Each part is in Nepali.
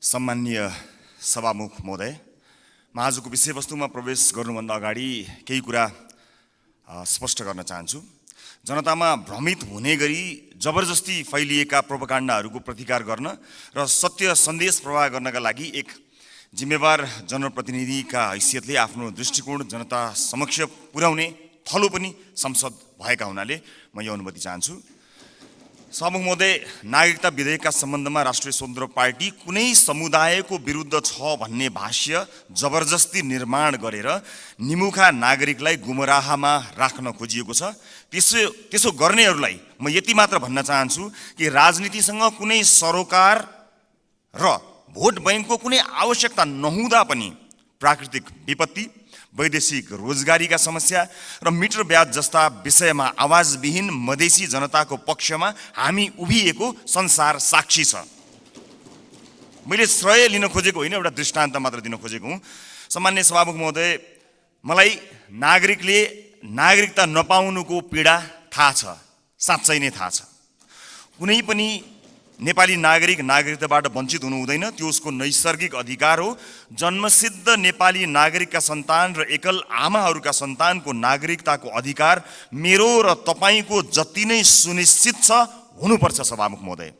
सम्माननीय सभामुख महोदय, म आजको विषयवस्तुमा प्रवेश गर्नुभन्दा अगाडि केही कुरा स्पष्ट गर्न चाहन्छु। जनतामा भ्रमित हुने गरी जबरजस्ती फैलिएका प्रोपागान्डाहरूको प्रतिकार गर्न र सत्य सन्देश प्रवाह गर्नका लागि एक जिम्मेवार जनप्रतिनिधिका हैसियतले आफ्नो दृष्टिकोण जनता समक्ष पुर्याउने थलो पनि संसद भएका हुनाले म यो अनुमति चाहन्छु। सभामुख महोदय, नागरिकता विधेयकका सम्बन्धमा राष्ट्रिय स्वतन्त्र पार्टी कुनै समुदायको विरुद्ध छ भन्ने भाष्य जबरजस्ती निर्माण गरेर निमुखा नागरिकलाई गुमराहमा राख्न खोजिएको छ। त्यसो गर्नेहरूलाई म यति मात्र भन्न चाहन्छु कि राजनीतिसँग कुनै सरोकार र भोट बैंकको कुनै आवश्यकता नहुँदा पनि प्राकृतिक विपत्ति, वैदेशिक रोजगारीका समस्या र मिटर ब्याज जस्ता विषयमा आवाजविहीन मधेसी जनताको पक्षमा हामी उभिएको संसार साक्षी छ। मैले श्रेय लिन खोजेको होइन, एउटा दृष्टान्त मात्र दिन खोजेको हुँ। सम्माननीय सभामुख महोदय, मलाई नागरिकले नागरिकता नपाउनुको पीडा थाहा छ, साँच्चै नै थाहा छ। कुनै पनि नेपाली नागरिक नागरिकताबाट वञ्चित हुनु हुँदैन, त्यो उसको नैसर्गिक अधिकार हो। जन्मसिद्ध नेपाली नागरिकका सन्तान र एकल आमाहरूका सन्तानको नागरिकताको अधिकार मेरो र तपाईँको जति नै सुनिश्चित छ हुनुपर्छ। सभामुख महोदय,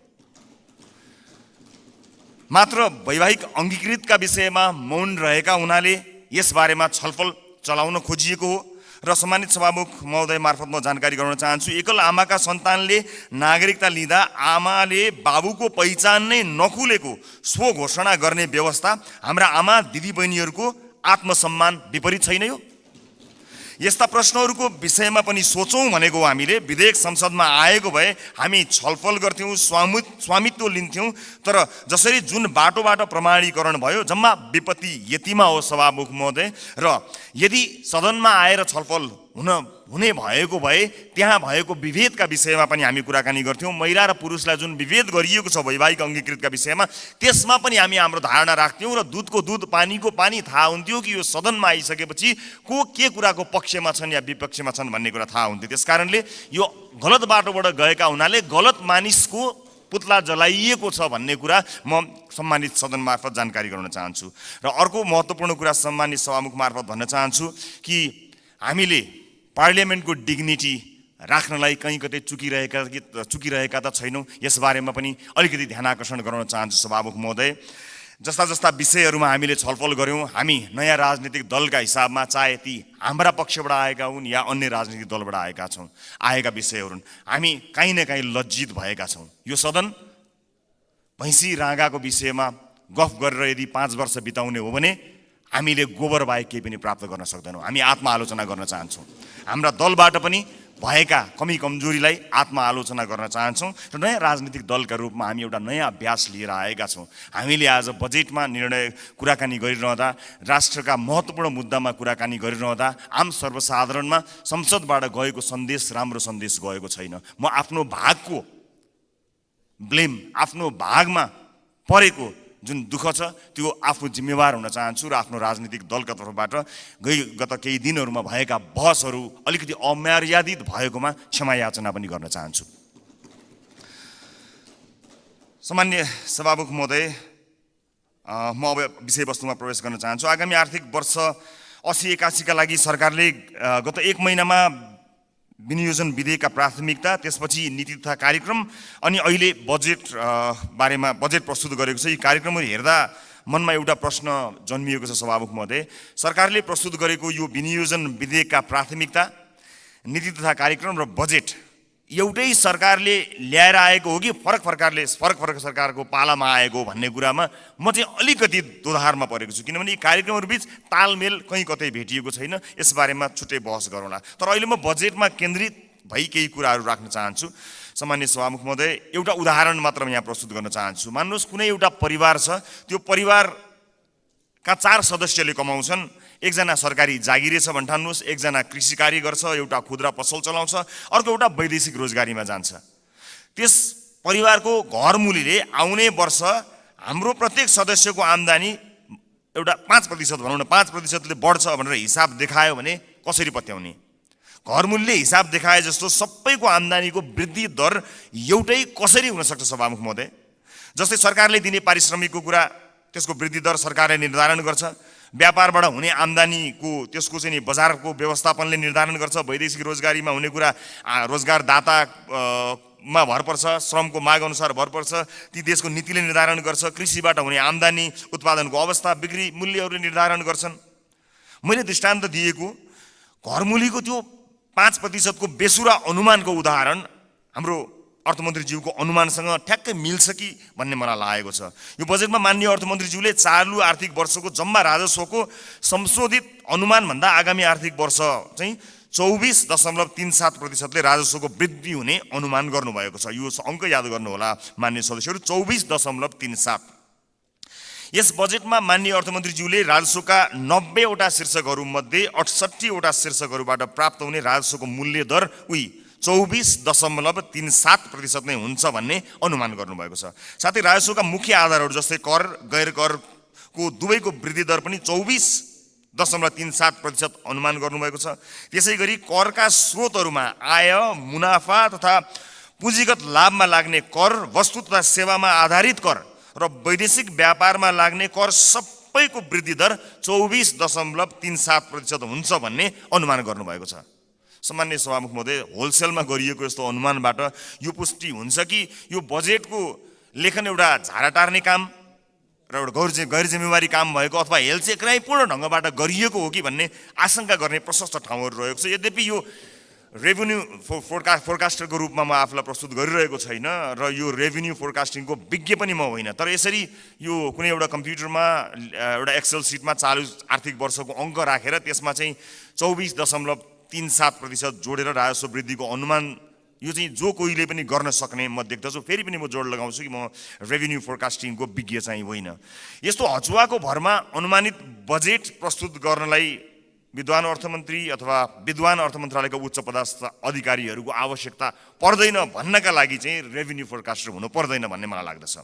मात्र वैवाहिक अङ्गीकृतका विषयमा मौन रहेका हुनाले यसबारेमा छलफल चलाउन खोजिएको हो र सम्मानित सभामुख महोदय मार्फत म जानकारी गराउन चाहन्छु। एकल आमाका सन्तानले नागरिकता लिँदा आमाले बाबुको पहिचान नै नखुलेको स्व घोषणा गर्ने व्यवस्था हाम्रा आमा दिदीबहिनीहरूको आत्मसम्मान विपरीत छैन यो? यस्ता प्रश्नहरूको विषयमा पनि सोचौँ भनेको हामीले। विधेयक संसदमा आएको भए हामी छलफल गर्थ्यौँ, स्वामित्व लिन्थ्यौँ, तर जसरी जुन बाटोबाट प्रमाणीकरण भयो जम्मा विपत्ति यतिमा हो सभामुख महोदय। र यदि सदनमा आएर छलफल हुने भएको भए त्यहाँ भएको विभेदका विषयमा पनि हामी कुराकानी गर्थ्यौँ। महिला र पुरुषलाई जुन विभेद गरिएको छ वैवाहिक अङ्गीकृतका विषयमा, त्यसमा पनि हामी हाम्रो धारणा राख्थ्यौँ र दुधको दुध पानीको पानी थाहा हुन्थ्यो कि यो सदनमा आइसकेपछि को के कुराको पक्षमा छन् या विपक्षमा छन् भन्ने कुरा थाहा हुन्थ्यो। त्यसकारणले यो गलत बाटोबाट गएका हुनाले गलत मानिसको पुतला जलाइएको छ भन्ने कुरा म सम्मानित सदन मार्फत जानकारी गराउन चाहन्छु। र अर्को महत्त्वपूर्ण कुरा सम्मानित सभामुख मार्फत भन्न चाहन्छु कि हामीले पार्लियामेन्टको डिग्निटी राख्नलाई कहीँ कतै चुकिरहेका त छैनौँ, यसबारेमा पनि अलिकति ध्यान आकर्षण गराउन चाहन्छु सभामुख महोदय। जस्ता विषयहरूमा हामीले छलफल गऱ्यौँ, हामी नयाँ राजनीतिक दलका हिसाबमा, चाहे ती हाम्रा पक्षबाट आएका हुन् या अन्य राजनीतिक दलबाट आएका विषयहरू हुन्, हामी काहीँ न काहीँ लज्जित भएका छौँ। यो सदन भैँसी राँगाको विषयमा गफ गरेर यदि 5 वर्ष बिताउने हो भने हामीले गोबर बाहेक केही पनि प्राप्त गर्न सक्दैनौँ। हामी आत्मआलोचना गर्न चाहन्छौँ। हाम्रा दलबाट पनि भएका कमी कमजोरीलाई आत्मआलोचना गर्न चाहन्छौँ र नयाँ राजनीतिक दलका रूपमा हामी एउटा नयाँ अभ्यास लिएर आएका छौँ। हामीले आज बजेटमा कुराकानी गरिरहँदा, राष्ट्रका महत्त्वपूर्ण मुद्दामा कुराकानी गरिरहँदा आम सर्वसाधारणमा संसदबाट गएको सन्देश राम्रो सन्देश गएको छैन। म आफ्नो भागको ब्लेम, आफ्नो भागमा परेको जुन दुःख छ त्यो आफू जिम्मेवार हुन चाहन्छु र आफ्नो राजनीतिक दलका तर्फबाट गत केही दिनहरूमा भएका बहसहरू अलिकति अमर्यादित भएकोमा क्षमा याचना पनि गर्न चाहन्छु। सम्माननीय सभामुख महोदय, म अब विषयवस्तुमा प्रवेश गर्न चाहन्छु। आगामी आर्थिक वर्ष 80-81 का लागि सरकारले गत 1 महिनामा विनियोजन विधेयकका प्राथमिकता, त्यसपछि नीति तथा कार्यक्रम अनि अहिले बजेट बारेमा बजेट प्रस्तुत गरेको छ। यी कार्यक्रमहरू हेर्दा मनमा एउटा प्रश्न जन्मिएको छ सभामुख महोदय। सरकारले प्रस्तुत गरेको यो विनियोजन विधेयकका प्राथमिकता, नीति तथा कार्यक्रम र बजेट एउटै सरकारले ल्याएर आएको हो कि फरक सरकारको पालामा आएको भन्ने कुरामा म चाहिँ अलिकति दोधारमा परेको छु। किनभने यी कार्यक्रमहरू बिच तालमेल कहीँ कतै भेटिएको छैन, यसबारेमा छुट्टै बहस गरौँला। तर अहिले म बजेटमा केन्द्रित भई केही कुराहरू राख्न चाहन्छु। सम्माननीय सभामुख महोदय, एउटा उदाहरण मात्र यहाँ प्रस्तुत गर्न चाहन्छु। मान्नुहोस् कुनै एउटा परिवार छ, त्यो परिवारका 4 सदस्यले कमाउँछन्। एकजना सरकारी जागिरे छ भन्ठान्नुहोस्, एकजना कृषि कार्य गर्छ, एउटा खुद्रा पसल चलाउँछ, अर्को एउटा वैदेशिक रोजगारीमा जान्छ। त्यस परिवारको घरमुलीले आउने वर्ष हाम्रो प्रत्येक सदस्यको आम्दानी एउटा 5% भनौँ न, 5%ले बढ्छ भनेर हिसाब देखायो भने कसरी पत्याउने? घरमूल्य हिसाब देखाए जस्तो सबैको आम्दानीको वृद्धि दर एउटै कसरी हुन सक्छ सभामुख महोदय? जस्तै सरकारले दिने पारिश्रमिकको कुरा त्यसको वृद्धि दर सरकारले निर्धारण गर्छ। व्यापारबाट हुने आम्दानीको त्यसको चाहिँ नि बजारको व्यवस्थापनले निर्धारण गर्छ। वैदेशिक रोजगारीमा हुने कुरा रोजगारदाता मा भर पर्छ, श्रमको माग अनुसार भर पर्छ, ती देशको नीतिले निर्धारण गर्छ। कृषिबाट हुने आम्दानी, उत्पादनको अवस्था, बिक्री मूल्यहरूले निर्धारण गर्छन्। मैले दृष्टान्त दिएको घरमूलीको त्यो 5% बेसुरा अनुमानको उदाहरण हाम्रो अर्थमन्त्रीज्यूको अनुमानसँग ठ्याक्कै मिल्छ कि भन्ने मलाई लागेको छ। यो बजेटमा माननीय अर्थमन्त्रीज्यूले चालु आर्थिक वर्षको जम्मा राजस्वको संशोधित अनुमानभन्दा आगामी आर्थिक वर्ष चाहिँ 24.37%ले राजस्वको वृद्धि हुने अनुमान गर्नुभएको छ। यो अङ्क याद गर्नुहोला माननीय सदस्यहरू, 24.37। यस बजेटमा माननीय अर्थमन्त्रीज्यूले राजस्वका 90 वटा शीर्षकहरूमध्ये 68 वटा शीर्षकहरूबाट प्राप्त हुने राजस्वको मूल्य दर 24.37% नै हुन्छ भन्ने अनुमान गर्नुभएको छ। साथै राजस्वका मुख्य आधारहरू जस्तै कर, गैर करको दुवैको वृद्धि दर पनि 24.37% अनुमान गर्नुभएको छ। त्यसै गरी करका स्रोतहरूमा आय, मुनाफा तथा पुँजीगत लाभमा लाग्ने कर, वस्तु तथा सेवामा आधारित कर र वैदेशिक व्यापारमा लाग्ने कर सबैको वृद्धि दर 24.37% हुन्छ भन्ने अनुमान गर्नुभएको छ। सम्माननीय सभामुख महोदय, होलसेलमा गरिएको यस्तो अनुमानबाट यो पुष्टि हुन्छ कि यो बजेटको लेखन एउटा झारा टार्ने काम र एउटा गैर जिम्मेवारी काम भएको अथवा हेलचेक्राइपूर्ण ढङ्गबाट गरिएको हो कि भन्ने आशंका गर्ने प्रशस्त ठाउँहरू रहेको छ। यद्यपि यो रेभेन्यू फोरकास्टरको रूपमा म आफूलाई प्रस्तुत गरिरहेको छैन र यो रेभेन्यू फोरकास्टिङको विज्ञ पनि म होइन, तर यसरी यो कुनै एउटा कम्प्युटरमा एउटा एक्सेल सिटमा चालु आर्थिक वर्षको अङ्क राखेर त्यसमा चाहिँ 24.37% जोडेर राजस्व वृद्धिको अनुमान, यो चाहिँ जो कोहीले पनि गर्न सक्ने म देख्दछु। फेरि पनि म जोड लगाउँछु कि म रेभेन्यू फोरकास्टिङको विज्ञ चाहिँ होइन। यस्तो हचुवाको भरमा अनुमानित बजेट प्रस्तुत गर्नलाई विद्वान अर्थमन्त्री अथवा विद्वान अर्थ मन्त्रालयका उच्च पदस्थ अधिकारीहरूको आवश्यकता पर्दैन भन्नका लागि चाहिँ रेभेन्यू फोरकास्टर हुनु पर्दैन भन्ने मलाई लाग्दछ।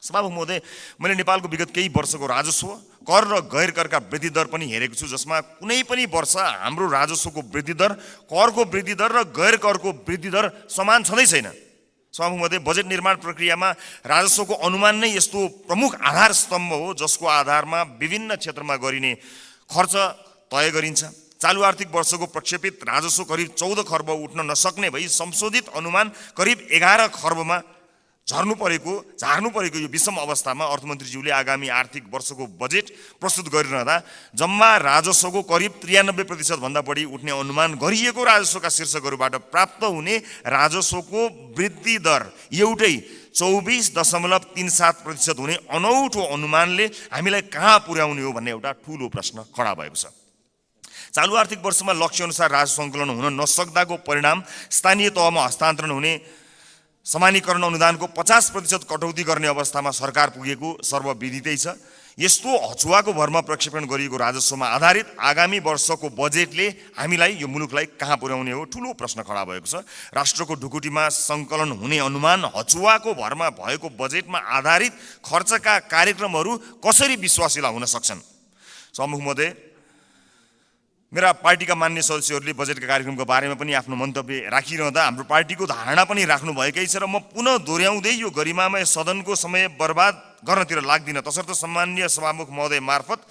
सभामुख महोदय, मैले नेपालको विगत केही वर्षको राजस्व, कर र गैर करका वृद्धि दर पनि हेरेको छु, जसमा कुनै पनि वर्ष हाम्रो राजस्वको वृद्धि दर, करको वृद्धि दर र गैर करको वृद्धि दर समान छँदै छैन। सभामुख महोदय, बजेट निर्माण प्रक्रियामा राजस्वको अनुमान नै यस्तो प्रमुख आधार स्तम्भ हो जसको आधारमा विभिन्न क्षेत्रमा गरिने खर्च तय गरिन्छ। चालु आर्थिक वर्षको प्रक्षेपित राजस्व करिब 14 खर्ब उठ्न नसक्ने भई संशोधित अनुमान करिब 11 खर्बमा झार्नु परेको यो विषम अवस्थामा अर्थमन्त्रीज्यूले आगामी आर्थिक वर्षको बजेट प्रस्तुत गरिरहँदा जम्मा राजस्वको करिब 93% भन्दा बढी उठ्ने अनुमान गरिएको राजस्वका शीर्षकहरूबाट प्राप्त हुने राजस्वको वृद्धि दर एउटै 24.37% हुने अनौठो अनुमानले हामीलाई कहाँ पुर्याउने हो भन्ने एउटा ठूलो प्रश्न खडा भएको छ। चालु आर्थिक वर्षमा लक्ष्य अनुसार राजस्व सङ्कलन हुन नसक्दाको परिणाम स्थानीय तहमा हस्तान्तरण हुने समानीकरण अनुदानको 50% कटौती गर्ने अवस्थामा सरकार पुगेको सर्वविदितै छ। यस्तो हचुवाको भरमा प्रक्षेपण गरिएको राजस्वमा आधारित आगामी वर्षको बजेटले हामीलाई, यो मुलुकलाई कहाँ पुर्याउने हो, ठुलो प्रश्न खडा भएको छ। राष्ट्रको ढुकुटीमा सङ्कलन हुने अनुमान हचुवाको भरमा भएको बजेटमा आधारित खर्चका कार्यक्रमहरू कसरी विश्वासिला हुन सक्छन्? सभामुख महोदय, मेरा पार्टीका मान्य सदस्यहरूले बजेटका कार्यक्रमको बारेमा पनि आफ्नो मन्तव्य राखिरहँदा हाम्रो पार्टीको धारणा पनि राख्नु भएकै छ र म पुनः दोहोऱ्याउँदै यो गरिमामय सदनको समय बर्बाद गर्नतिर लाग्दिन। तसर्थ सम्माननीय सभामुख महोदय मार्फत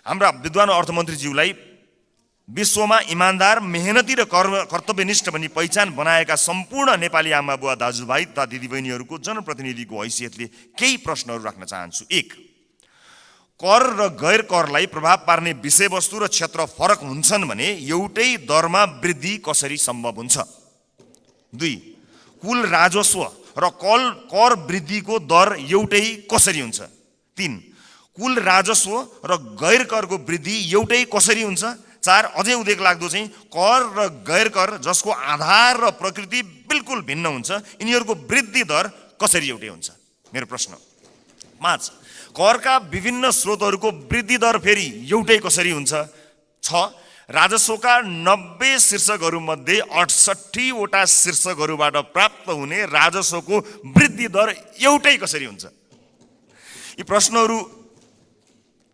हाम्रा विद्वान अर्थमन्त्रीज्यूलाई विश्वमा इमान्दार, मेहनती र कर्तव्यनिष्ठ भनी पहिचान बनाएका सम्पूर्ण नेपाली आमा बुवा दाजुभाइ तथा दिदीबहिनीहरूको जनप्रतिनिधिको हैसियतले केही प्रश्नहरू राख्न चाहन्छु। 1, कर र गैर करलाई प्रभाव पार्ने विषयवस्तु र क्षेत्र फरक हुन्छन् भने एउटै दरमा वृद्धि कसरी सम्भव हुन्छ? 2, कुल राजस्व र कर वृद्धिको दर एउटै कसरी हुन्छ? 3, कुल राजस्व र गैर करको वृद्धि एउटै कसरी हुन्छ? 4, अझै उदेक लाग्दो चाहिँ कर र गैर कर जसको आधार र प्रकृति बिल्कुल भिन्न हुन्छ, यिनीहरूको वृद्धि दर कसरी एउटै हुन्छ? मेरो प्रश्न। 5, करका विभिन्न स्रोतहरूको वृद्धि दर फेरि एउटै कसरी हुन्छ? 6, राजस्वका 90 शीर्षकहरूमध्ये 68 वटा शीर्षकहरूबाट प्राप्त हुने राजस्वको वृद्धि दर एउटै कसरी हुन्छ?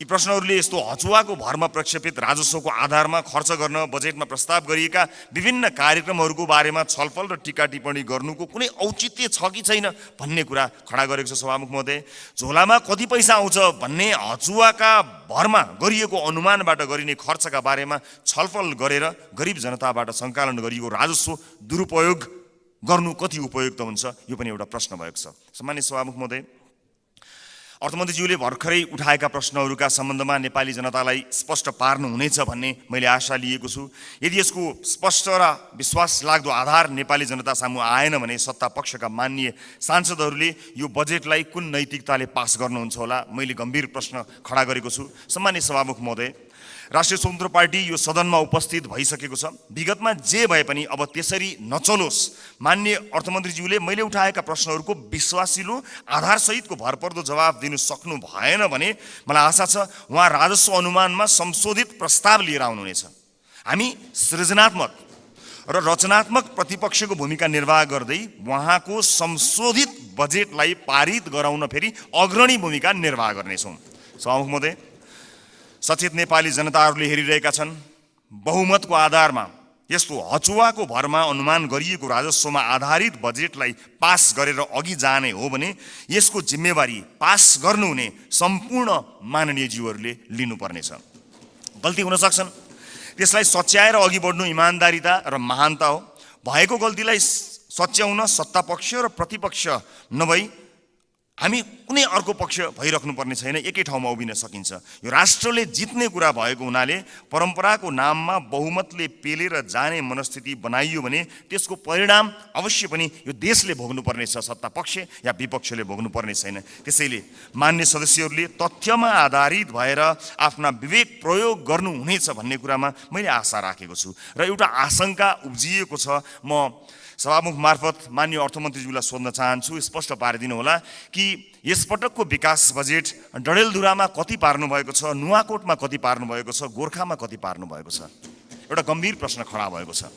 यी यी प्रश्नहरूले यस्तो हचुवाको भरमा प्रक्षेपित राजस्वको आधारमा खर्च गर्न बजेटमा प्रस्ताव गरिएका विभिन्न कार्यक्रमहरूको बारेमा छलफल र टीका टिप्पणी गर्नुको कुनै औचित्य छ कि छैन भन्ने कुरा खडा गरेको छ सभामुख महोदय। झोलामा कति पैसा आउँछ भन्ने हचुवाका भरमा गरिएको अनुमानबाट गरिने खर्चका बारेमा छलफल गरेर गरिब जनताबाट सङ्कलन गरिएको राजस्व दुरुपयोग गर्नु कति उपयुक्त हुन्छ, यो पनि एउटा प्रश्न भएको छ। सम्मान्य सभामुख महोदय, अर्थमन्त्रीज्यूले भर्खरै उठाएका प्रश्नहरूका सम्बन्धमा नेपाली जनतालाई स्पष्ट पार्नुहुनेछ भन्ने मैले आशा लिएको छु। यदि यसको स्पष्ट र विश्वास लाग्दो आधार नेपाली जनता सामु आएन भने सत्ता पक्षका माननीय सांसदहरूले यो बजेटलाई कुन नैतिकताले पास गर्नुहुन्छ होला, मैले गम्भीर प्रश्न खडा गरेको छु। सम्मान्य सभामुख महोदय, राष्ट्रिय स्वतन्त्र पार्टी यो सदनमा उपस्थित भइसकेको छ। विगतमा जे भए पनि अब त्यसरी नचलोस्। माननीय अर्थमन्त्रीज्यूले मैले उठाएका प्रश्नहरूको विश्वासिलो आधारसहितको भरपर्दो जवाब दिनु सक्नु भएन भने मलाई आशा छ उहाँ राजस्व अनुमानमा संशोधित प्रस्ताव लिएर आउनुहुनेछ। हामी सृजनात्मक र रचनात्मक प्रतिपक्षको भूमिका निर्वाह गर्दै उहाँको संशोधित बजेटलाई पारित गराउन फेरि अग्रणी भूमिका निर्वाह गर्नेछौँ। सभामुख महोदय, सचेत नेपाली जनताहरूले हेरिरहेका छन्। बहुमतको आधारमा यस्तो हचुवाको भरमा अनुमान गरिएको राजस्वमा आधारित बजेटलाई पास गरेर अघि जाने हो भने यसको जिम्मेवारी पास गर्नुहुने सम्पूर्ण माननीयज्यूहरूले लिनुपर्नेछ। गल्ती हुन सक्छन्, त्यसलाई सच्याएर अघि बढ्नु इमान्दारिता र महानता हो। भएको गल्तीलाई सच्याउन सत्तापक्ष र प्रतिपक्ष नभई हामी कुनै अर्को पक्ष भइराख्नु पर्ने छैन, एकै ठाउँमा उभिन सकिन्छ। यो राष्ट्रले जित्ने कुरा भएको हुनाले परम्पराको नाममा बहुमतले पेलेर जाने मनस्थिति बनाइयो भने त्यसको परिणाम अवश्य पनि यो देशले भोग्नुपर्ने छ, सत्ता पक्ष या विपक्षले भोग्नुपर्ने छैन। त्यसैले मान्य सदस्यहरूले तथ्यमा आधारित भएर आफ्ना विवेक प्रयोग गर्नुहुनेछ भन्ने कुरामा मैले आशा राखेको छु र एउटा आशंका उब्जिएको छ। म सभामुख मार्फत माननीय अर्थमन्त्रीज्यूलाई सोध्न चाहन्छु, स्पष्ट पारिदिनु होला कि यसपटकको विकास बजेट डडेलधुरामा कति पार्नु भएको छ, नुवाकोटमा कति पार्नु भएको छ, गोर्खामा कति पार्नु भएको छ? एउटा गम्भीर प्रश्न खडा भएको छ।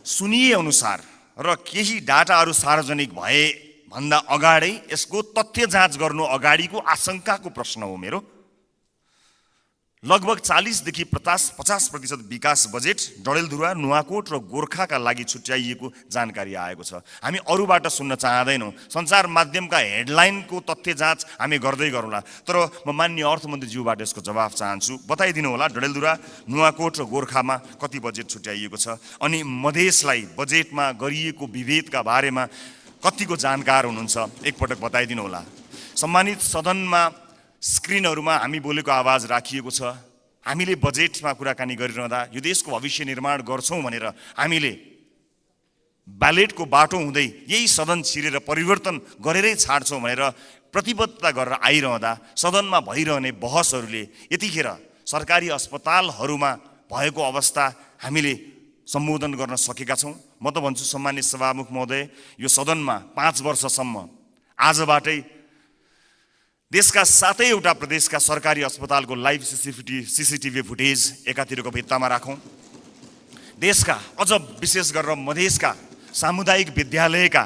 सुनिए अनुसार र केही डाटाहरू सार्वजनिक भए भन्दा अगाडै यसको तथ्य जाँच गर्नु अगाडिको आशंकाको प्रश्न हो मेरो। लगभग 40 देखि 50% विकास बजेट डडेलधुरा, नुवाकोट र गोर्खाका लागि छुट्याइएको जानकारी आएको छ। हामी अरूबाट सुन्न चाहँदैनौँ। सञ्चार माध्यमका हेडलाइनको तथ्य जाँच हामी गर्दै गरौँला, तर म माननीय अर्थमन्त्रीज्यूबाट यसको जवाफ चाहन्छु। बताइदिनु होला डडेलधुरा, नुवाकोट र गोर्खामा कति बजेट छुट्याइएको छ, अनि मधेसलाई बजेटमा गरिएको विभेदका बारेमा कतिको जानकार हुनुहुन्छ, एकपटक बताइदिनु होला। सम्मानित सदनमा स्क्रिनहरूमा हामी बोलेको आवाज राखिएको छ। हामीले बजेटमा कुराकानी गरिरहँदा यो देशको भविष्य निर्माण गर्छौँ भनेर हामीले ब्यालेटको बाटो हुँदै यही सदन छिरेर परिवर्तन गरेरै छाड्छौँ भनेर प्रतिबद्धता गरेर आइरहँदा सदनमा भइरहने बहसहरूले यतिखेर सरकारी अस्पतालहरूमा भएको अवस्था हामीले सम्बोधन गर्न सकेका छौँ। म त भन्छु सम्मानित सभामुख महोदय, यो सदनमा 5 वर्षसम्म आजबाटै देशका 7वटा प्रदेशका सरकारी अस्पतालको लाइभ सीसीटीभी फुटेज एकातिरको भित्तामा राखौँ। देशका अझ विशेष गरेर मधेसका सामुदायिक विद्यालयका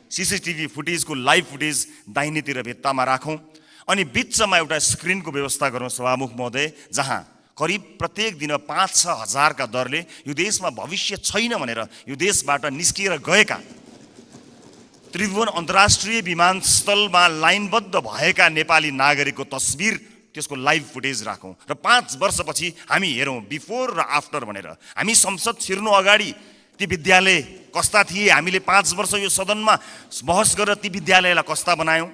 सीसीटीभी फुटेजको लाइभ फुटेज दाहिनेतिर भित्तामा राखौँ। अनि बिचमा एउटा स्क्रिनको व्यवस्था गरौँ सभामुख महोदय, जहाँ करिब प्रत्येक दिन 5-6 हजारका दरले यो देशमा भविष्य छैन भनेर यो देशबाट निस्किएर गएका त्रिभुवन अन्तर्राष्ट्रिय विमानस्थलमा लाइनबद्ध भएका नेपाली नागरिकको तस्बिर, त्यसको लाइभ फुटेज राखौँ र 5 वर्षपछि हामी हेरौँ बिफोर र आफ्टर भनेर। हामी संसद छिर्नु अगाडि ती विद्यालय कस्ता थिए, हामीले 5 वर्ष यो सदनमा बहस गरेर ती विद्यालयलाई कस्ता बनायौँ,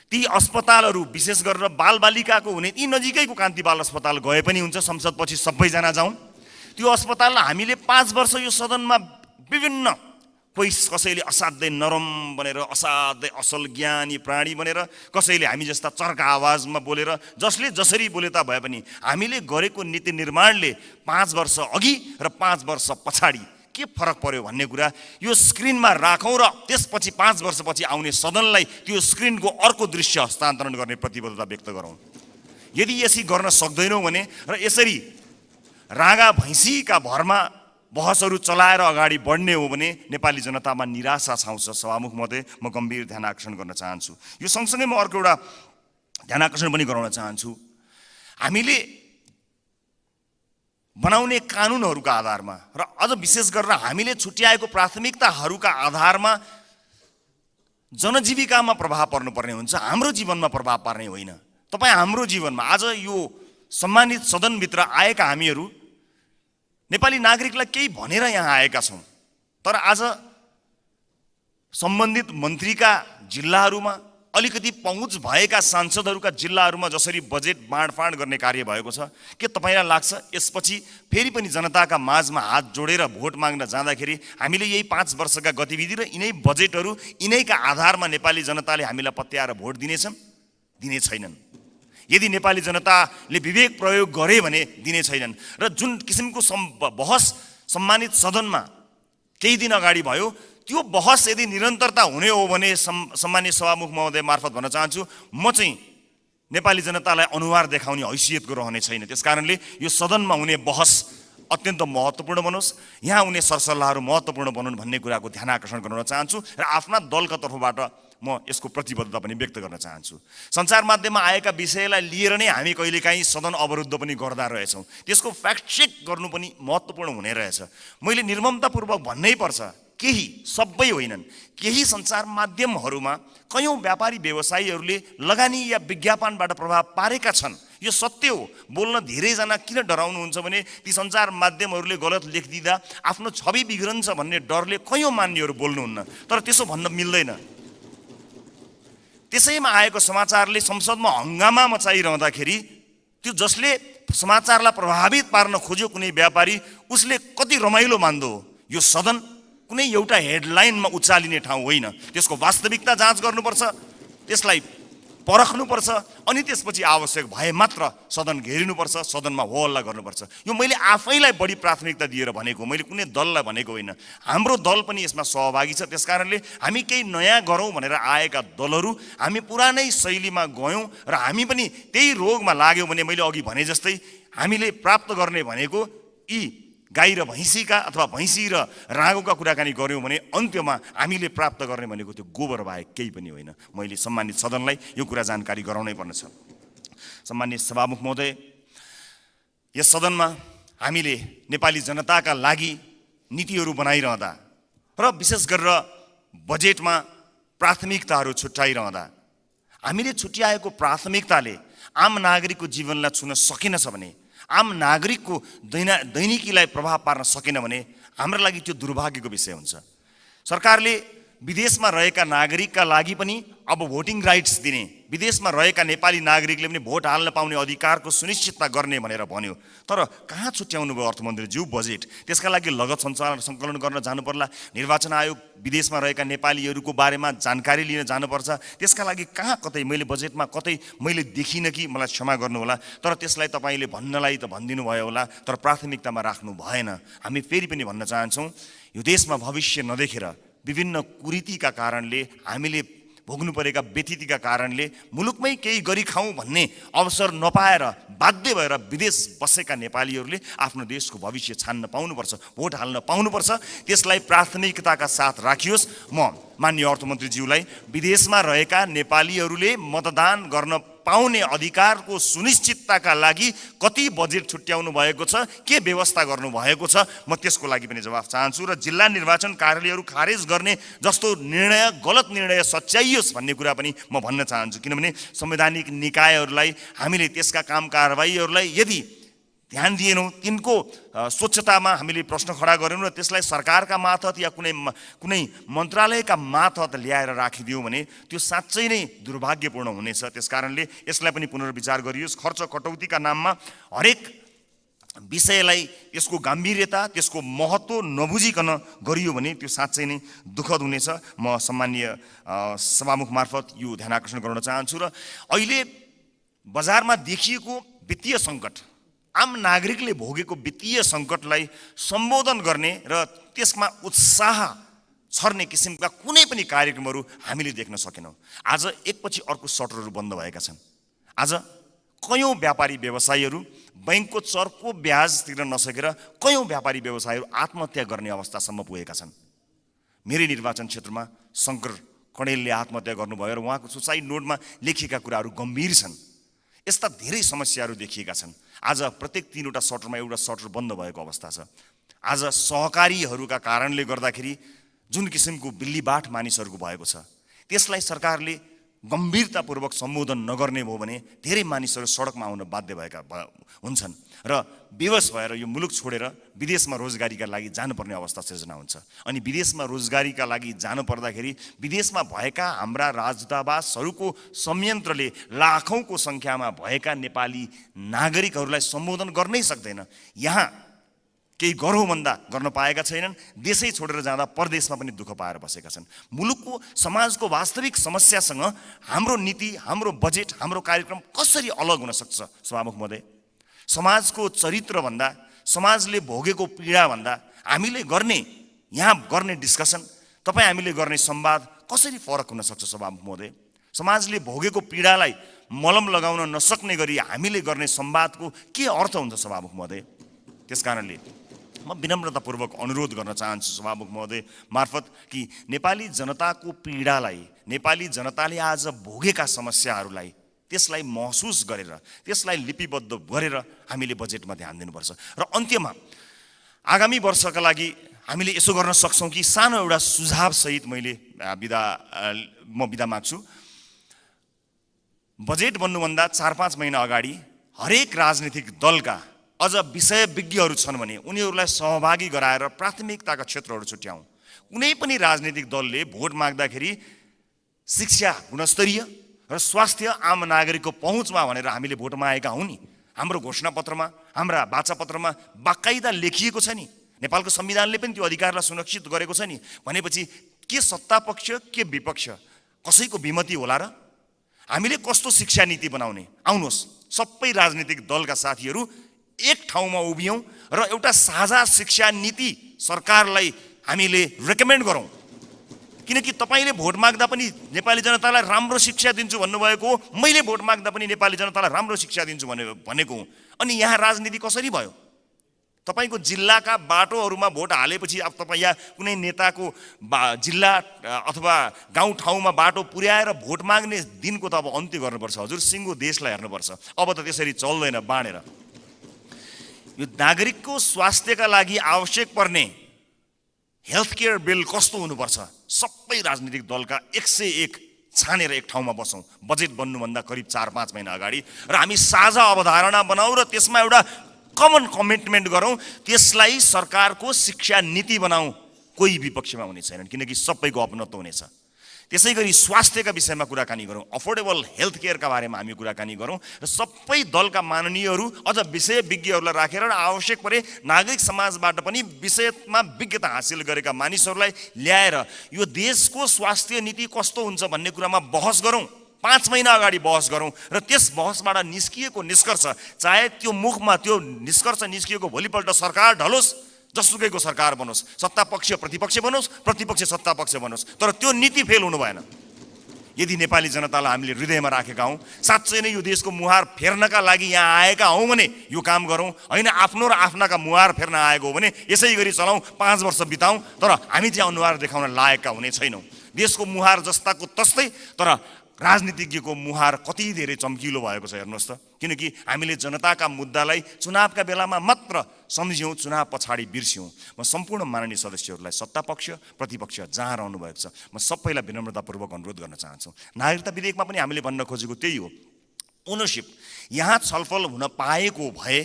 ती अस्पतालहरू विशेष गरेर बालबालिकाको हुने ती नजिकैको कान्ति बाल अस्पताल गए पनि हुन्छ, संसदपछि सबैजना जाउँ। त्यो अस्पताललाई हामीले 5 वर्ष यो सदनमा विभिन्न कसैले असाध्यै नरम बनेर असाध्यै असल ज्ञानी प्राणी बनेर, कसैले हामी जस्ता चर्का आवाजमा बोलेर, जसले जसरी बोले ता भए पनि हामीले गरेको नीति निर्माणले 5 वर्ष अघि र 5 वर्ष पछाडि के फरक पर्यो भन्ने कुरा यो स्क्रिनमा राखौँ र त्यसपछि 5 वर्षपछि आउने सदनलाई त्यो स्क्रिनको अर्को दृश्य हस्तान्तरण गर्ने प्रतिबद्धता व्यक्त गरौँ। यदि यसरी गर्न सक्दैनौँ भने र यसरी रागा भैँसीका भरमा बहसहरू चलाएर अगाडि बढ्ने हो भने नेपाली जनतामा निराशा छाउँछ। सभामुख महोदय, म गम्भीर ध्यान आकर्षण गर्न चाहन्छु। यो सँगसँगै म अर्को एउटा ध्यानाकर्षण पनि गराउन चाहन्छु। हामीले बनाउने कानुनहरूका आधारमा र अझ विशेष गरेर हामीले छुट्याएको प्राथमिकताहरूका आधारमा जनजीविकामा प्रभाव पर्नुपर्ने हुन्छ, हाम्रो जीवनमा प्रभाव पार्ने होइन। तपाईँ हाम्रो जीवनमा आज यो सम्मानित सदनभित्र आएका हामीहरू नेपाली नागरिकलाई केही भनेर यहाँ आएका छौँ, तर आज सम्बन्धित मन्त्रीका जिल्लाहरूमा अलिकति पहुँच भएका सांसदहरूका जिल्लाहरूमा जसरी बजेट बाँडफाँड गर्ने कार्य भएको छ, के तपाईँलाई लाग्छ यसपछि फेरि पनि जनताका माझमा हात जोडेर भोट माग्न जाँदाखेरि हामीले यही 5 वर्षका गतिविधि र यिनै बजेटहरू यिनैका आधारमा नेपाली जनताले हामीलाई पत्याएर भोट दिनेछन्? दिने छैनन्। यदि नेपाली जनताले विवेक प्रयोग गरे भने दिने छैनन्। र जुन किसिमको बहस सम्मानित सदनमा केही दिन अगाडि भयो, त्यो बहस यदि निरन्तरता हुने हो भने सम्मानित सभामुख महोदय मार्फत भन्न चाहन्छु, म चाहिँ नेपाली जनतालाई अनुहार देखाउने हैसियतको रहने छैन। त्यसकारणले यो सदनमा हुने बहस अत्यन्त महत्त्वपूर्ण बनोस्, यहाँ हुने सरसल्लाहहरू महत्त्वपूर्ण बनुन् भन्ने कुराको ध्यान आकर्षण गर्न चाहन्छु र आफ्ना दलका तर्फबाट म यसको प्रतिबद्धता पनि व्यक्त गर्न चाहन्छु। सञ्चार माध्यममा आएका विषयलाई लिएर नै हामी कहिलेकाहीँ सदन अवरुद्ध पनि गर्दा रहेछौँ, त्यसको फ्याक्ट चेक गर्नु पनि महत्त्वपूर्ण हुने रहेछ। मैले निर्ममतापूर्वक भन्नै पर्छ, केही, सबै होइनन्, केही सञ्चार माध्यमहरूमा कयौँ व्यापारी व्यवसायीहरूले लगानी या विज्ञापनबाट प्रभाव पारेका छन्। यो सत्य हो। बोल्न धेरैजना किन डराउनुहुन्छ भने ती सञ्चार माध्यमहरूले गलत लेखिदिँदा आफ्नो छवि बिग्रन्छ भन्ने डरले कयौँ मान्यहरू बोल्नुहुन्न, तर त्यसो भन्न मिल्दैन। त्यसैमा आएको समाचारले संसदमा हङ्गामा मचाइरहँदाखेरि त्यो जसले समाचारलाई प्रभावित पार्न खोज्यो कुनै व्यापारी, उसले कति रमाइलो मान्दो हो। यो सदन कुनै एउटा हेडलाइनमा उचालिने ठाउँ होइन, त्यसको वास्तविकता जाँच गर्नुपर्छ, त्यसलाई परख्नुपर्छ, अनि त्यसपछि आवश्यक भए मात्र सदन घेरिनुपर्छ, सदनमा हो हल्ला गर्नुपर्छ। यो मैले आफैलाई बढी प्राथमिकता दिएर भनेको, मैले कुनै दललाई भनेको होइन। हाम्रो दल पनि यसमा सहभागी छ। त्यसकारणले हामी केही नयाँ गरौँ भनेर आएका दलहरू हामी पुरानै शैलीमा गयौँ र हामी पनि त्यही रोगमा लाग्यौँ भने मैले अघि भने जस्तै हामीले प्राप्त गर्ने भनेको यी गाई र भैँसीका अथवा भैँसी र राँगोका कुराकानी गऱ्यौँ भने अन्त्यमा हामीले प्राप्त गर्ने भनेको त्यो गोबर बाहेक केही पनि होइन। मैले सम्मानित सदनलाई यो कुरा जानकारी गराउनै पर्नेछ। सम्मानित सभामुख महोदय, यस सदनमा हामीले नेपाली जनताका लागि नीतिहरू बनाइरहँदा र विशेष गरेर बजेटमा प्राथमिकताहरू छुट्याइरहँदा हामीले छुट्याएको प्राथमिकताले आम नागरिकको जीवनलाई छुन सकेनछ भने, आम नागरिकको दैनिकीलाई प्रभाव पार्न सकेन भने हाम्रो लागि त्यो दुर्भाग्यको विषय हुन्छ। सरकारले विदेशमा रहेका नागरिकका लागि पनि अब भोटिङ राइट्स दिने, विदेशमा रहेका नेपाली नागरिकले पनि भोट हाल्न पाउने अधिकारको सुनिश्चितता गर्ने भनेर भन्यो, तर कहाँ छुट्याउनु भयो अर्थमन्त्रीज्यू बजेट? त्यसका लागि लगत सङ्कलन गर्न जानु पर्ला, निर्वाचन आयोग विदेशमा रहेका नेपालीहरूको बारेमा जानकारी लिन जानुपर्छ, त्यसका लागि कहाँ कतै मैले बजेटमा कतै मैले देखिनँ कि, मलाई क्षमा गर्नुहोला, तर त्यसलाई तपाईँले भन्नलाई त भनिदिनु भयो होला, तर प्राथमिकतामा राख्नु भएन। हामी फेरि पनि भन्न चाहन्छौँ, यो देशमा भविष्य नदेखेर विभिन्न कुरीतिका कारणले हामीले भोग्नु परेका व्यथितिका कारणले मुलुकमै केही गरी खाउँ भन्ने अवसर नपाएर बाध्य भएर विदेश बसेका नेपालीहरूले आफ्नो देशको भविष्य छान्न पाउनुपर्छ, भोट हाल्न पाउनुपर्छ। त्यसलाई प्राथमिकताका साथ राखियोस्। म माननीय अर्थमन्त्रीज्यूलाई विदेशमा रहेका नेपालीहरूले मतदान गर्न पाउने अधिकारको सुनिश्चितताका लागि कति बजेट छुट्याउनु भएको छ, के व्यवस्था गर्नुभएको छ, म त्यसको लागि पनि जवाफ चाहन्छु। र जिल्ला निर्वाचन कार्यालयहरू खारेज गर्ने जस्तो निर्णय, गलत निर्णय सच्याइयोस् भन्ने कुरा पनि म भन्न चाहन्छु। किनभने संवैधानिक निकायहरूलाई हामीले त्यसका काम कारबाहीहरूलाई यदि ध्यान दिएनौँ, तिनको स्वच्छतामा हामीले प्रश्न खडा गरेनौँ र त्यसलाई सरकारका मार्फत या कुनै मन्त्रालयका मार्फत ल्याएर राखिदियौँ भने त्यो साँच्चै नै दुर्भाग्यपूर्ण हुनेछ। त्यसकारणले यसलाई पनि पुनर्विचार गरियोस्। खर्च कटौतीका नाममा हरेक विषयलाई त्यसको गम्भीरता, त्यसको महत्त्व नबुझिकन गरियो भने त्यो साँच्चै नै दुःखद हुनेछ। म सम्मानीय सभामुख मार्फत यो ध्यान आकर्षण गर्न चाहन्छु। र अहिले बजारमा देखिएको वित्तीय सङ्कट, आम नागरिकले भोगेको वित्तीय सङ्कटलाई सम्बोधन गर्ने र त्यसमा उत्साह छर्ने किसिमका कुनै पनि कार्यक्रमहरू हामीले देख्न सकेनौँ। आज एकपछि अर्को सटरहरू बन्द भएका छन्। आज कयौँ व्यापारी व्यवसायीहरू बैंकको चर्को ब्याज तिर्न नसकेर कयौँ व्यापारी व्यवसायीहरू आत्महत्या गर्ने अवस्थासम्म पुगेका छन्। मेरै निर्वाचन क्षेत्रमा शङ्कर कणेलले आत्महत्या गर्नुभयो र उहाँको सुसाइड नोटमा लेखिएका कुराहरू गम्भीर छन्। यस्ता धेरै समस्याहरू देखिएका छन्। आज प्रत्येक 3वटा सटरमा एउटा सटर बन्द भएको अवस्था छ। आज सहकारीहरूका कारणले गर्दाखेरि जुन किसिमको बिल्लीबाट मानिसहरूको भएको छ, त्यसलाई सरकारले गम्भीरतापूर्वक सम्बोधन नगर्ने भयो भने धेरै मानिसहरू सडकमा आउन बाध्य भएका हुन्छन् र बेवस भएर यो मुलुक छोडेर विदेशमा रोजगारीका लागि जानुपर्ने अवस्था सिर्जना हुन्छ। अनि विदेशमा रोजगारीका लागि जानु पर्दाखेरि विदेशमा भएका हाम्रा राजदूतावासहरूको संयन्त्रले लाखौँको सङ्ख्यामा भएका नेपाली नागरिकहरूलाई सम्बोधन गर्नै सक्दैन। यहाँ केही गरौँ भन्दा गर्न पाएका छैनन्। देशै छोडेर जाँदा परदेशमा पनि दुःख पाएर बसेका छन्। मुलुकको समाजको वास्तविक समस्यासँग हाम्रो नीति, हाम्रो बजेट, हाम्रो कार्यक्रम कसरी अलग हुन सक्छ सभामुख महोदय? समाजको चरित्रभन्दा, समाजले भोगेको पीडाभन्दा हामीले यहाँ गर्ने डिस्कसन, तपाईँ हामीले गर्ने संवाद कसरी फरक हुन सक्छ सभामुख महोदय? समाजले भोगेको पीडालाई मलम लगाउन नसक्ने गरी हामीले गर्ने संवादको के अर्थ हुन्छ सभामुख महोदय? त्यसकारणले म विनम्रतापूर्वक अनुरोध गर्न चाहन्छु सभामुख महोदय मार्फत कि नेपाली जनताको पीडालाई, नेपाली जनताले आज भोगेका समस्याहरूलाई त्यसलाई महसुस गरेर, त्यसलाई लिपिबद्ध गरेर हामीले बजेटमा ध्यान दिनुपर्छ। र अन्त्यमा आगामी वर्षका लागि हामीले यसो गर्न सक्छौँ कि सानो एउटा सुझावसहित म बिदा माग्छु। बजेट बन्नुभन्दा 4-5 महिना अगाडि हरेक राजनीतिक दलका अझ विषयविज्ञहरू छन् भने उनीहरूलाई सहभागी गराएर प्राथमिकताका क्षेत्रहरू छुट्याउँ। कुनै पनि राजनीतिक दलले भोट माग्दाखेरि शिक्षा गुणस्तरीय र स्वास्थ्य आम नागरिकको पहुँचमा भनेर हामीले भोट मागेका हौँ नि। हाम्रो घोषणापत्रमा, हाम्रा वाचापत्रमा बाकाइदा लेखिएको छ नि। नेपालको संविधानले पनि त्यो अधिकारलाई सुरक्षित गरेको छ नि। भनेपछि के सत्तापक्ष के विपक्ष कसैको विमति होला र? हामीले कस्तो शिक्षा नीति बनाउने? आउनुहोस् सबै राजनीतिक दलका साथीहरू एक ठाउँमा उभियौँ र एउटा साझा शिक्षा नीति सरकारलाई हामीले रेकमेन्ड गरौँ। किनकि तपाईँले भोट माग्दा पनि नेपाली जनतालाई राम्रो शिक्षा दिन्छु भन्नुभएको हो, मैले भोट माग्दा पनि नेपाली जनतालाई राम्रो शिक्षा दिन्छु भनेको हो। अनि यहाँ राजनीति कसरी भयो? तपाईँको जिल्लाका बाटोहरूमा भोट हालेपछि अब तपाईँ यहाँ कुनै नेताको जिल्ला अथवा गाउँठाउँमा बाटो पुर्याएर भोट माग्ने दिनको त अब अन्त्य गर्नुपर्छ हजुर। सिङ्गो देशलाई हेर्नुपर्छ। अब त त्यसरी चल्दैन बाँडेर। यो नागरिकको स्वास्थ्यका लागि आवश्यक पर्ने हेल्थ केयर बिल कस्तो हुनुपर्छ? सबै राजनीतिक दलका 101 छानेर एक ठाउँमा बसौँ बजेट बन्नुभन्दा करिब 4-5 महिना अगाडि र हामी साझा अवधारणा बनाऊ र त्यसमा एउटा कमन कमिटमेन्ट गरौँ। त्यसलाई सरकारको शिक्षा नीति बनाऊ। कोही विपक्षमा हुने छैनन् किनकि सबैको अपनत्व हुनेछ। त्यसै गरी स्वास्थ्यका विषयमा कुराकानी गरौँ, अफोर्डेबल हेल्थ केयरका बारेमा हामी कुराकानी गरौँ र सबै दलका माननीयहरू अझ विषयविज्ञहरूलाई राखेर र आवश्यक परे नागरिक समाजबाट पनि विषयमा विज्ञता हासिल गरेका मानिसहरूलाई ल्याएर यो देशको स्वास्थ्य नीति कस्तो हुन्छ भन्ने कुरामा बहस गरौँ। 5 महिना अगाडि बहस गरौँ र त्यस बहसबाट निस्किएको निष्कर्ष, चाहे त्यो मुखमा त्यो निष्कर्ष निस्किएको भोलिपल्ट सरकार ढलोस्, जसुकैको सरकार बनोस्, सत्ता पक्ष प्रतिपक्ष बनोस्, प्रतिपक्ष सत्ता पक्ष बनोस्, तर त्यो नीति फेल हुनु भएन। यदि नेपाली जनतालाई हामीले हृदयमा राखेका हौँ, साँच्चै नै यो देशको मुहार फेर्नका लागि यहाँ आएका हौँ भने यो काम गरौँ। होइन आफ्नो र आफ्नाका मुहार फेर्न आएको हो भने यसै गरी चलाउँ, 5 वर्ष बिताउँ, तर हामी चाहिँ अनुहार देखाउन लायकका हुने छैनौँ। देशको मुहार जस्ताको तस्तै, तर राजनीतिज्ञको मुहार कति धेरै चम्किलो भएको छ हेर्नुहोस् त। किनकि हामीले जनताका मुद्दालाई चुनावका बेलामा मात्र सम्झ्यौँ, चुनाव पछाडि बिर्स्यौँ। म सम्पूर्ण माननीय सदस्यहरूलाई सत्तापक्ष प्रतिपक्ष जहाँ रहनु भएको छ म सबैलाई विनम्रतापूर्वक अनुरोध गर्न चाहन्छु। नागरिकता विधेयकमा पनि हामीले भन्न खोजेको त्यही हो। ओनरसिप यहाँ छलफल हुन पाएको भए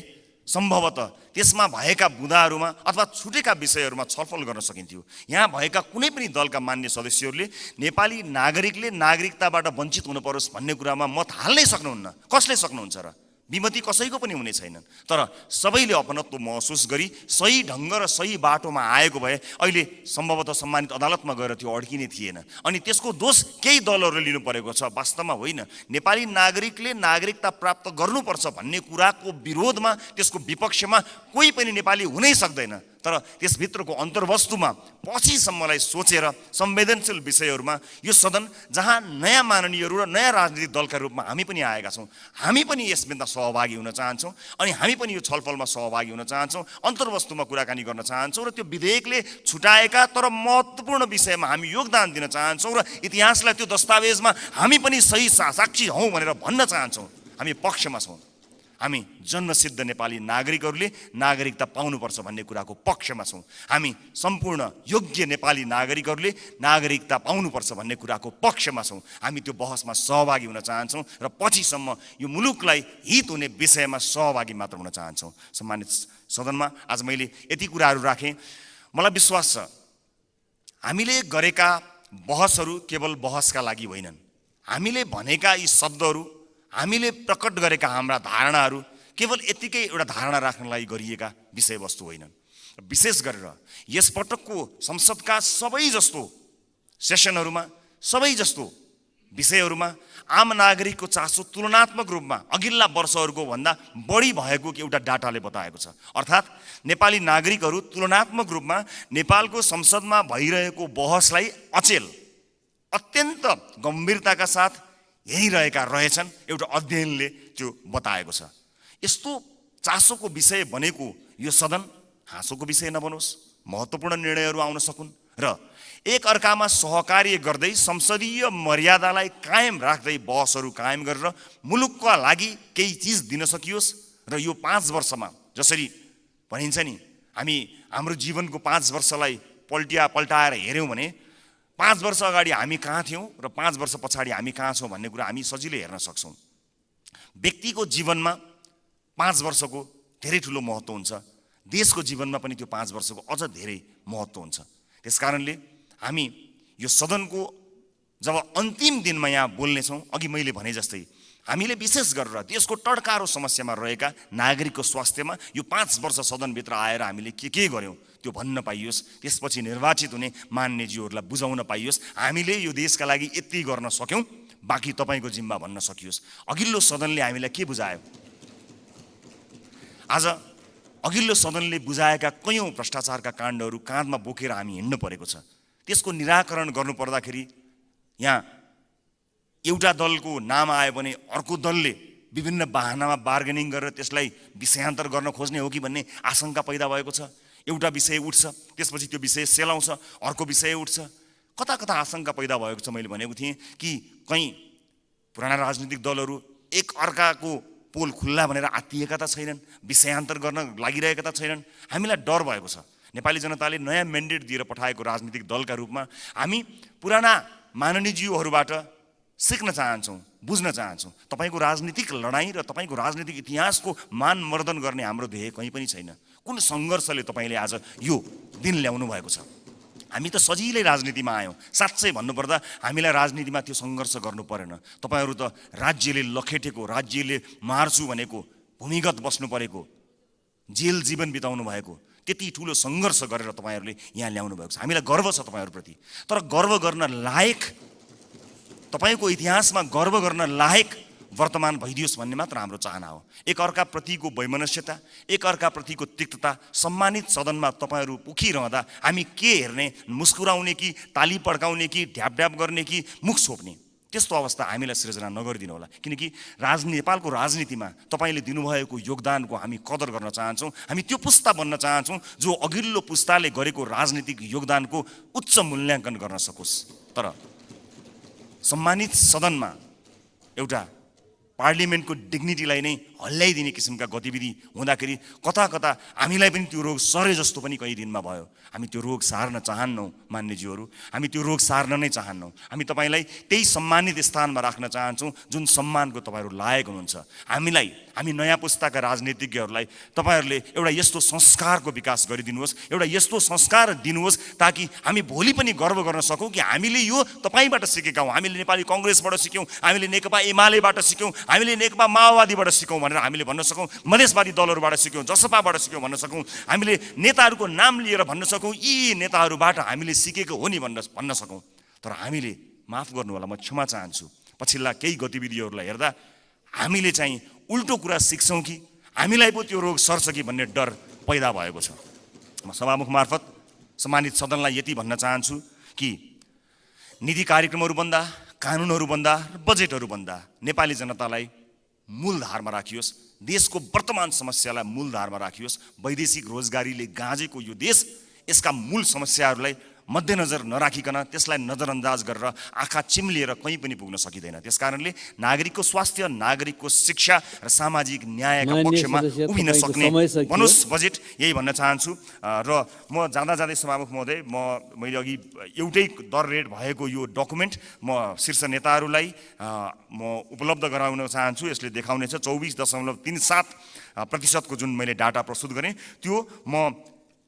सम्भवतः त्यसमा भएका बुँदाहरूमा अथवा छुटेका विषयहरूमा छलफल गर्न सकिन्थ्यो। यहाँ भएका कुनै पनि दलका मान्य सदस्यहरूले नेपाली नागरिकले नागरिकताबाट वञ्चित हुनु परोस् भन्ने कुरामा मत हाल्नै सक्नुहुन्न। कसले सक्नुहुन्छ र? विमति कसैको पनि हुने छैनन्। तर सबैले अपनत्व महसुस गरी सही ढङ्ग र सही बाटोमा आएको भए अहिले सम्भवतः सम्मानित अदालतमा गएर त्यो अड्किने थिएन। अनि त्यसको दोष केही दलहरूले लिनु परेको छ, वास्तवमा होइन। नेपाली नागरिकले नागरिकता प्राप्त गर्नुपर्छ भन्ने कुराको विरोधमा, त्यसको विपक्षमा कोही पनि नेपाली हुनै सक्दैन। तर त्यसभित्रको अन्तर्वस्तुमा पछिसम्मलाई सोचेर संवेदनशील विषयहरूमा यो सदन जहाँ नयाँ माननीयहरू र नयाँ राजनीतिक दलका रूपमा हामी पनि आएका छौँ, हामी पनि यसमा सहभागी हुन चाहन्छौँ अनि हामी पनि यो छलफलमा सहभागी हुन चाहन्छौँ, अन्तर्वस्तुमा कुराकानी गर्न चाहन्छौँ र त्यो विधेयकले छुटाएका तर महत्त्वपूर्ण विषयमा हामी योगदान दिन चाहन्छौँ र इतिहासलाई त्यो दस्तावेजमा हामी पनि सही साक्षी हौँ भनेर भन्न चाहन्छौँ। हामी पक्षमा छौँ। हामी जन्मसिद्ध नेपाली नागरिकहरूले नागरिकता पाउनुपर्छ भन्ने कुराको पक्षमा छौँ। हामी सम्पूर्ण योग्य नेपाली नागरिकहरूले नागरिकता पाउनुपर्छ भन्ने कुराको पक्षमा छौँ। हामी त्यो बहसमा सहभागी हुन चाहन्छौँ र पछिसम्म यो मुलुकलाई हित हुने विषयमा सहभागी मात्र हुन चाहन्छौँ। सम्मानित सदनमा आज मैले यति कुराहरू राखेँ। मलाई विश्वास छ हामीले गरेका बहसहरू केवल बहसका लागि होइनन्। हामीले भनेका यी शब्दहरू, हामीले प्रकट गरेका हाम्रा धारणाहरू केवल यतिकै एउटा धारणा राख्नलाई गरिएका विषयवस्तु होइनन्। विशेष गरेर यसपटकको संसदका सबै जस्तो सेसनहरूमा, सबै जस्तो विषयहरूमा आम नागरिकको चासो तुलनात्मक रूपमा अघिल्ला वर्षहरूको भन्दा बढी भएको एउटा डाटाले बताएको छ। अर्थात् नेपाली नागरिकहरू तुलनात्मक रूपमा नेपालको संसदमा भइरहेको बहसलाई अचेल, अत्यन्त गम्भीरताका साथ हेरिरहेका रहेछन्। एउटा अध्ययनले त्यो बताएको छ। यस्तो चासोको विषय बनेको यो सदन हाँसोको विषय नबनोस्, महत्त्वपूर्ण निर्णयहरू आउन सकुन् र एक अर्कामा सहकार्य गर्दै संसदीय मर्यादालाई कायम राख्दै बहसहरू कायम गरेर मुलुकका लागि केही चिज दिन सकियोस्। र यो 5 वर्षमा जसरी भनिन्छ नि, हामी हाम्रो जीवनको 5 वर्षलाई पल्टाएर हेऱ्यौँ भने 5 वर्ष अगाडि हामी कहाँ थियौँ र 5 वर्ष पछाडि हामी कहाँ छौँ भन्ने कुरा हामी सजिलै हेर्न सक्छौँ। व्यक्तिको जीवनमा 5 वर्षको धेरै ठुलो महत्त्व हुन्छ। देशको जीवनमा पनि त्यो 5 वर्षको अझ धेरै महत्त्व हुन्छ। त्यसकारणले हामी यो सदनको जब अन्तिम दिनमा यहाँ बोल्नेछौँ, अघि मैले भने जस्तै हामीले विशेष गरेर देशको टड्कारो समस्यामा रहेका नागरिकको स्वास्थ्यमा यो 5 वर्ष सदनभित्र आएर हामीले के गर्यौँ त्यो भन्न पाइयोस्। त्यसपछि निर्वाचित हुने मान्यज्यूहरूलाई बुझाउन पाइयोस् हामीले यो देशका लागि यति गर्न सक्यौँ, बाँकी तपाईँको जिम्मा भन्न सकियोस्। अघिल्लो सदनले हामीलाई के बुझायो? आज अघिल्लो सदनले बुझाएका कयौँ भ्रष्टाचारका काण्डहरू काँधमा बोकेर हामी हिँड्नु परेको छ। त्यसको निराकरण गर्नुपर्दाखेरि यहाँ एउटा दलको नाम आयो भने अर्को दलले विभिन्न बाहनामा बार्गेनिङ गरेर त्यसलाई विषयान्तर गर्न खोज्ने हो कि भन्ने आशंका पैदा भएको छ। एउटा विषय उठ्छ, त्यसपछि त्यो विषय सेलाउँछ, अर्को विषय उठ्छ। कता कता आशंका पैदा भएको छ। मैले भनेको थिएँ कि कहीँ पुराना राजनीतिक दलहरू एक अर्काको पोल खुल्ला भनेर आत्तिएका त छैनन्, विषयान्तर गर्न लागिरहेका त छैनन्। हामीलाई डर भएको छ। नेपाली जनताले नयाँ म्यान्डेट दिएर पठाएको राजनीतिक दलका रूपमा हामी पुराना माननीयज्यूहरूबाट सिक्न चाहन्छौँ, बुझ्न चाहन्छौँ। तपाईँको राजनीतिक लडाइँ र तपाईँको राजनीतिक इतिहासको मानमर्दन गर्ने हाम्रो ध्येय कहीँ पनि छैन। कुन सङ्घर्षले तपाईँले आज यो दिन ल्याउनु भएको छ? हामी त सजिलै राजनीतिमा आयौँ। साँच्चै भन्नुपर्दा हामीलाई राजनीतिमा त्यो सङ्घर्ष गर्नु परेन। तपाईँहरू त राज्यले लखेटेको, राज्यले मार्छु भनेको, भूमिगत बस्नु परेको, जेल जीवन बिताउनु भएको त्यति ठुलो सङ्घर्ष गरेर तपाईँहरूले यहाँ ल्याउनु भएको छ। हामीलाई गर्व छ तपाईँहरूप्रति। तर गर्व गर्न लायक, तपाईँको इतिहासमा गर्व गर्न लायक वर्तमान भइदियोस् भन्ने मात्र हाम्रो चाहना हो। एक अर्काप्रतिको वैमनस्यता, एक अर्काप्रतिको तिक्तता सम्मानित सदनमा तपाईँहरू उखिरहँदा हामी के हेर्ने, मुस्कुराउने कि ताली पड्काउने कि ढ्याप गर्ने कि मुख छोप्ने, त्यस्तो अवस्था हामीलाई सृजना नगरिदिनु होला। किनकि नेपालको राजनीतिमा तपाईँले दिनुभएको योगदानको हामी कदर गर्न चाहन्छौँ। हामी त्यो पुस्ता बन्न चाहन्छौँ जो अघिल्लो पुस्ताले गरेको राजनीतिक योगदानको उच्च मूल्याङ्कन गर्न सकोस्। तर सम्मानित सदनमा एउटा पार्लिमेन्टको डिग्निटीलाई नै हल्लाइदिने किसिमका गतिविधि हुँदाखेरि कता कता हामीलाई पनि त्यो रोग सरे जस्तो पनि कहीँ दिनमा भयो। हामी त्यो रोग सार्न चाहन्नौँ मान्यज्यूहरू, हामी त्यो रोग सार्न नै चाहन्नौँ। हामी तपाईँलाई त्यही सम्मानित स्थानमा राख्न चाहन्छौँ जुन सम्मानको तपाईँहरू लायक हुनुहुन्छ। हामी नयाँ पुस्ताका राजनीतिज्ञहरूलाई तपाईँहरूले एउटा यस्तो संस्कारको विकास गरिदिनुहोस्, एउटा यस्तो संस्कार दिनुहोस् ताकि हामी भोलि पनि गर्व गर्न सकौँ कि हामीले यो तपाईँबाट सिकेका हौँ। हामीले नेपाली कङ्ग्रेसबाट सिक्यौँ, हामीले नेकपा एमालेबाट सिक्यौँ, हामीले नेकपा माओवादीबाट सिक्यौँ भनेर हामीले भन्न सकौँ, मधेसवादी दलहरूबाट सिक्यौँ, जसपाबाट सिक्यौँ भन्न सकौँ, हामीले नेताहरूको नाम लिएर भन्न सकौँ यी नेताहरूबाट हामीले सिकेको हो नि भन्न सकौँ। तर हामीले, माफ गर्नु होला, म क्षमा चाहन्छु, पछिल्ला केही गतिविधिहरूलाई हेर्दा हामीले चाहिँ उल्टो कुरा सिक्छौँ कि हामीलाई पो त्यो रोग सर्छ कि भन्ने डर पैदा भएको छ। म सभामुख मार्फत सम्मानित सदनलाई यति भन्न चाहन्छु कि नीति कार्यक्रमहरूभन्दा, कानुनहरूभन्दा र बजेटहरूभन्दा नेपाली जनतालाई मूलधारमा राखियोस्, देशको वर्तमान समस्यालाई मूलधारमा राखियोस्। वैदेशिक रोजगारीले गाँजेको यो देश यसका मूल समस्याहरूलाई मध्यनजर नराखिकन त्यसलाई नजरअन्दाज गरेर आँखा चिम्लिएर कहीँ पनि पुग्न सकिँदैन। त्यसकारणले नागरिकको स्वास्थ्य, नागरिकको शिक्षा र सामाजिक न्यायका पक्षमा उभिन सक्ने बनोस् बजेट, यही भन्न चाहन्छु। र म जाँदा जाँदै सभामुख महोदय, मैले अघि एउटै दर रेट भएको यो डकुमेन्ट म शीर्ष नेताहरूलाई म उपलब्ध गराउन चाहन्छु। यसले देखाउनेछ 24.37% जुन मैले डाटा प्रस्तुत गरेँ त्यो म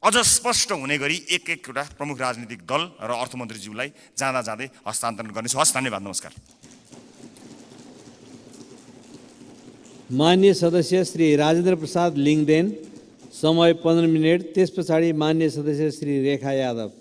अझ स्पष्ट हुने गरी एक-एकवटा प्रमुख राजनीतिक दल र अर्थमन्त्रीज्यूलाई जाँदा जाँदै हस्तान्तरण गर्नेछु। हस्, धन्यवाद, नमस्कार। माननीय सदस्य श्री राजेन्द्र प्रसाद लिङदेन, समय 15 मिनट। त्यस पछाडि माननीय सदस्य श्री रेखा यादव।